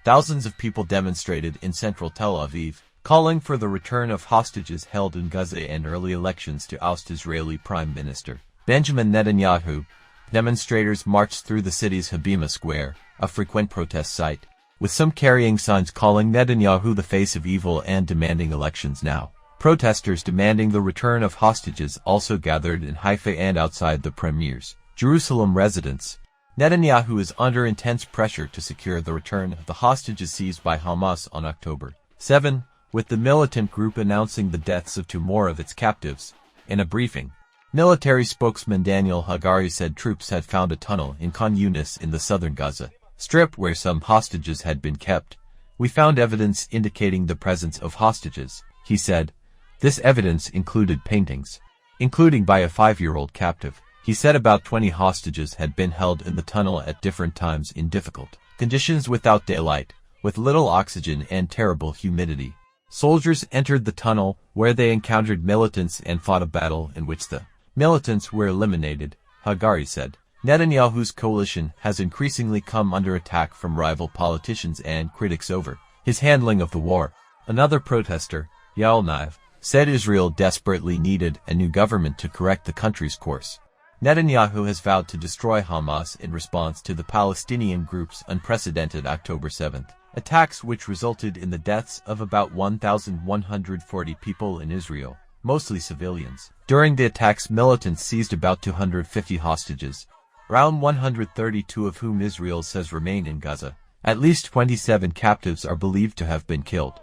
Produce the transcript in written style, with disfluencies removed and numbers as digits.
Thousands of people demonstrated in central Tel Aviv, calling for the return of hostages held in Gaza and early elections to oust Israeli Prime Minister Benjamin Netanyahu. Demonstrators marched through the city's Habima Square, a frequent protest site, with some carrying signs calling Netanyahu the face of evil and demanding elections now. Protesters demanding the return of hostages also gathered in Haifa and outside the Premier's Jerusalem residence. Netanyahu is under intense pressure to secure the return of the hostages seized by Hamas on October 7, with the militant group announcing the deaths of two more of its captives. In a briefing, military spokesman Daniel Hagari said troops had found a tunnel in Khan Yunis in the southern Gaza Strip where some hostages had been kept. "We found evidence indicating the presence of hostages," he said. This evidence included paintings, including by a 5-year-old captive. He said about 20 hostages had been held in the tunnel at different times in difficult conditions without daylight, with little oxygen and terrible humidity. Soldiers entered the tunnel, where they encountered militants and fought a battle in which the militants were eliminated, Hagari said. Netanyahu's coalition has increasingly come under attack from rival politicians and critics over his handling of the war. Another protester, Yael Naiv, said Israel desperately needed a new government to correct the country's course. Netanyahu has vowed to destroy Hamas in response to the Palestinian group's unprecedented October 7 attacks, which resulted in the deaths of about 1,140 people in Israel, mostly civilians. During the attacks, militants seized about 250 hostages, around 132 of whom Israel says remain in Gaza. At least 27 captives are believed to have been killed.